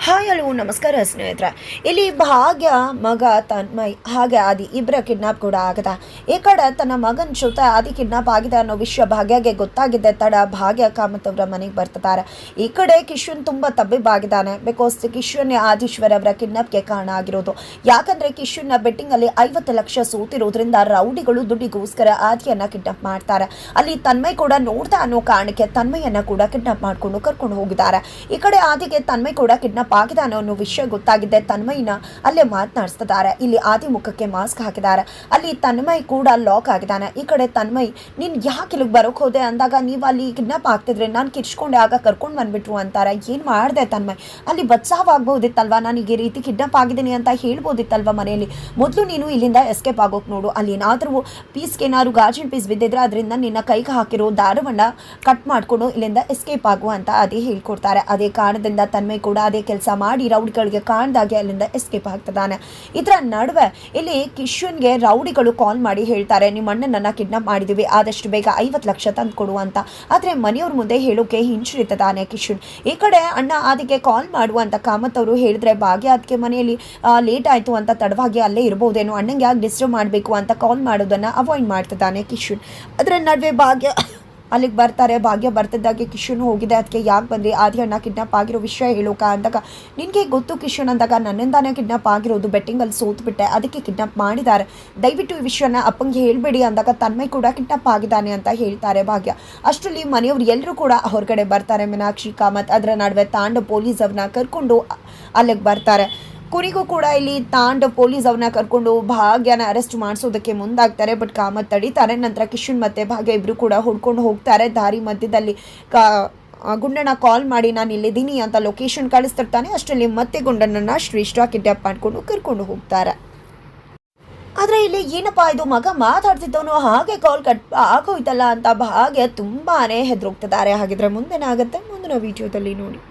Hi hello ನಮಸ್ಕಾರ ಸ್ನೇಹಿತರೆ. ಇಲ್ಲಿ ಭಾಗ್ಯ ಮಗ ತನ್ಮಯ್ ಹಾಗೆ ಆದಿ ಇಬ್ಬರ ಕಿಡ್ನಾಪ್ ಕೂಡ ಆಗದ. ಈ ಕಡೆ ತನ್ನ ಮಗನ ಜೊತೆ ಆದಿ ಕಿಡ್ನಾಪ್ ಆಗಿದೆ ಅನ್ನೋ ವಿಷಯ ಭಾಗ್ಯಗೆ ಗೊತ್ತಾಗಿದ್ದೆ ತಡ ಭಾಗ್ಯ ಕಾಮತ್ ಅವರ ಮನೆಗೆ ಬರ್ತಿದ್ದಾರೆ. ಈ ಕಡೆ ಕಿಶನ್ ತುಂಬ ತಬ್ಬಿಬ್ಬಾಗಿದ್ದಾನೆ. ಬಿಕಾಸ್ ಕಿಶನ್ ಆದೀಶ್ವರ್ ಅವರ ಕಿಡ್ನಾಪ್ಗೆ ಕಾರಣ ಆಗಿರೋದು. ಯಾಕಂದ್ರೆ ಕಿಶನ್ನ ಬೆಟ್ಟಿಂಗಲ್ಲಿ 50 ಲಕ್ಷ ಸೋತಿರೋದ್ರಿಂದ ರೌಡಿಗಳು ದುಡ್ಡಿಗೋಸ್ಕರ ಆದಿಯನ್ನ ಕಿಡ್ನಾಪ್ ಮಾಡ್ತಾರೆ. ಅಲ್ಲಿ ತನ್ಮಯ್ ಕೂಡ ನೋಡ್ತಾ ಅನ್ನೋ ಕಾರಣಕ್ಕೆ ತನ್ಮಯನ್ನ ಕೂಡ ಕಿಡ್ನಾಪ್ ಮಾಡ್ಕೊಂಡು ಕರ್ಕೊಂಡು ಹೋಗಿದ್ದಾರೆ. ಈ ಕಡೆ ಆದಿಗೆ ತನ್ಮಯ್ ಕೂಡ ಕಿಡ್ನಾಪ್ ಆಗಿದೆ ಅನ್ನೋ ವಿಷಯ ಗೊತ್ತಾಗಿದ್ದೆ ತನ್ಮಯ್ನ ಅಲ್ಲೇ ಮಾತನಾಡಿಸ್ತಿದ್ದಾರೆ. ಇಲ್ಲಿ ಆದಿ ಮುಖಕ್ಕೆ ಮಾಸ್ಕ್ ಹಾಕಿದ್ದಾರೆ. ಅಲ್ಲಿ ತನ್ಮಯ್ ಕೂಡ ಲಾಕ್ ಆಗಿದ್ದಾನೆ. ಈ ಕಡೆ ತನ್ಮಯ್ ನೀನ್ ಯಾಕೆ ಇಲ್ಲಿಗೆ ಬರೋಕ್ ಹೋದೆ ಅಂದಾಗ ನೀವು ಅಲ್ಲಿ ಕಿಡ್ನಾಪ್ ಆಗ್ತಿದ್ರೆ ನಾನು ಕಿರ್ಚ್ಕೊಂಡೆ ಆಗ ಕರ್ಕೊಂಡು ಬಂದ್ಬಿಟ್ರು ಅಂತಾರೆ. ಏನ್ ಮಾಡಿದೆ ತನ್ಮಯ್? ಅಲ್ಲಿ ಬಚಾವಾಗಬಹುದಿತ್ತಲ್ವಾ? ನನಗೆ ಈ ರೀತಿ ಕಿಡ್ನಾಪ್ ಆಗಿದ್ದೀನಿ ಅಂತ ಹೇಳ್ಬೋದಿತ್ತಲ್ವಾ ಮನೆಯಲ್ಲಿ? ಮೊದಲು ನೀನು ಇಲ್ಲಿಂದ ಎಸ್ಕೇಪ್ ಆಗೋಕ್ ನೋಡು. ಅಲ್ಲಿ ಏನಾದರೂ ಪೀಸ್ಗೆ ಏನಾದ್ರು ಗಾಜಿನ ಪೀಸ್ ಬಿದ್ದಿದ್ರೆ ಅದರಿಂದ ನಿನ್ನ ಕೈಗೆ ಹಾಕಿರೋ ದಾರವನ್ನ ಕಟ್ ಮಾಡ್ಕೊಂಡು ಇಲ್ಲಿಂದ ಎಸ್ಕೇಪ್ ಆಗು ಅಂತ ಅದೇ ಹೇಳ್ಕೊಡ್ತಾರೆ. ಅದೇ ಕಾರಣದಿಂದ ತನ್ಮಯ್ ಕೂಡ ಅದೇ ಕೆಲಸ ಮಾಡಿ ರೌಡಿಗಳಿಗೆ ಕಾಣ್ದಾಗೆ ಅಲ್ಲಿಂದ ಎಸ್ಕೇಪ್ ಆಗ್ತದಾನೆ. ಇದರ ನಡುವೆ ಇಲ್ಲಿ ಕಿಶನ್ಗೆ ರೌಡಿಗಳು ಕಾಲ್ ಮಾಡಿ ಹೇಳ್ತಾರೆ, ನಿಮ್ಮ ಅಣ್ಣನನ್ನ ಕಿಡ್ನಾಪ್ ಮಾಡಿದೀವಿ, ಆದಷ್ಟು ಬೇಗ 50 ಲಕ್ಷ ತಂದು ಕೊಡು ಅಂತ. ಆದ್ರೆ ಮನೆಯವ್ರ ಮುಂದೆ ಹೇಳೋಕೆ ಹಿಂಜರಿತದಾನೆ ಕಿಶನ್. ಈ ಕಡೆ ಅಣ್ಣ ಅದಕ್ಕೆ ಕಾಲ್ ಮಾಡುವಂತ ಕಾಮತ್ ಅವರು ಹೇಳಿದ್ರೆ ಭಾಗ್ಯ ಅದಕ್ಕೆ ಮನೆಯಲ್ಲಿ ಲೇಟ್ ಆಯ್ತು ಅಂತ ತಡವಾಗಿ ಅಲ್ಲೇ ಇರಬಹುದೇನೋ, ಅಣ್ಣಂಗೆ ಯಾಕೆ ಡಿಸ್ಟರ್ಬ್ ಮಾಡಬೇಕು ಅಂತ ಕಾಲ್ ಮಾಡೋದನ್ನ ಅವಾಯ್ಡ್ ಮಾಡ್ತಿದ್ದಾನೆ ಕಿಶನ್. ಅದರ ನಡುವೆ ಭಾಗ್ಯ ಅಲ್ಲಿಗೆ ಬರ್ತಾರೆ. ಭಾಗ್ಯ ಬರ್ತಿದ್ದಾಗೆ ಕಿಶನ್ ಹೋಗಿದೆ. ಅದಕ್ಕೆ ಯಾಕೆ ಬಂದ್ರಿ? ಆದಿ ಅಣ್ಣ ಕಿಡ್ನಾಪ್ ಆಗಿರೋ ವಿಷಯ ಹೇಳೋಕ ಅಂದಾಗ ನಿನಗೆ ಗೊತ್ತು ಕಿಶನ್ ಅಂದಾಗ ನನ್ನಿಂದಾನೇ ಕಿಡ್ನಾಪ್ ಆಗಿರೋದು, ಬೆಟ್ಟಿಂಗಲ್ಲಿ ಸೋತ್ಬಿಟ್ಟೆ, ಅದಕ್ಕೆ ಕಿಡ್ನಾಪ್ ಮಾಡಿದ್ದಾರೆ, ದಯವಿಟ್ಟು ಈ ವಿಷಯನ ಅಪ್ಪಂಗೆ ಹೇಳ್ಬೇಡಿ ಅಂದಾಗ ತನ್ಮಯ್ ಕೂಡ ಕಿಡ್ನಾಪ್ ಆಗಿದ್ದಾನೆ ಅಂತ ಹೇಳ್ತಾರೆ ಭಾಗ್ಯ. ಅಷ್ಟರಲ್ಲಿ ಮನೆಯವರು ಎಲ್ಲರೂ ಕೂಡ ಹೊರಗಡೆ ಬರ್ತಾರೆ. ಮೀನಾಕ್ಷಿ ಕಾಮತ್ ಅದರ ನಡುವೆ ತಾಂಡ ಪೊಲೀಸ್ ಅವ್ರನ್ನ ಕರ್ಕೊಂಡು ಅಲ್ಲಿಗೆ ಬರ್ತಾರೆ. ಕೊನೆಗೂ ಕೂಡ ಇಲ್ಲಿ ತಾಂಡ ಪೊಲೀಸ್ ಅವ್ರನ್ನ ಕರ್ಕೊಂಡು ಭಾಗ್ಯನ ಅರೆಸ್ಟ್ ಮಾಡಿಸೋದಕ್ಕೆ ಮುಂದಾಗ್ತಾರೆ. ಬಟ್ ಕಾಮತ್ ತಡೀತಾರೆ. ನಂತರ ಕಿಶನ್ ಮತ್ತೆ ಭಾಗ್ಯ ಇಬ್ರು ಕೂಡ ಹುಡ್ಕೊಂಡು ಹೋಗ್ತಾರೆ. ದಾರಿ ಮಧ್ಯದಲ್ಲಿ ಗುಂಡಣ್ಣ ಕಾಲ್ ಮಾಡಿ ನಾನು ಇಲ್ಲಿದ್ದೀನಿ ಅಂತ ಲೊಕೇಶನ್ ಕಳಿಸ್ತಿರ್ತಾನೆ. ಅಷ್ಟರಲ್ಲಿ ಮತ್ತೆ ಗುಂಡಣ್ಣನ ಶ್ರೇಷ್ಠ ಕಿಡ್ನಾಪ್ ಮಾಡ್ಕೊಂಡು ಕರ್ಕೊಂಡು ಹೋಗ್ತಾರೆ. ಆದರೆ ಇಲ್ಲಿ ಏನಪ್ಪಾ ಇದು, ಮಗ ಮಾತಾಡ್ತಿದ್ದವನು ಹಾಗೆ ಕಾಲ್ ಕಟ್ ಆಗೋಯ್ತಲ್ಲ ಅಂತ ಭಾಗ್ಯ ತುಂಬಾನೇ ಹೆದರೋಗ್ತಿದ್ದಾರೆ. ಹಾಗಿದ್ರೆ ಮುಂದೇನಾಗುತ್ತೆ ಮುಂದಿನ ವಿಡಿಯೋದಲ್ಲಿ ನೋಡಿ.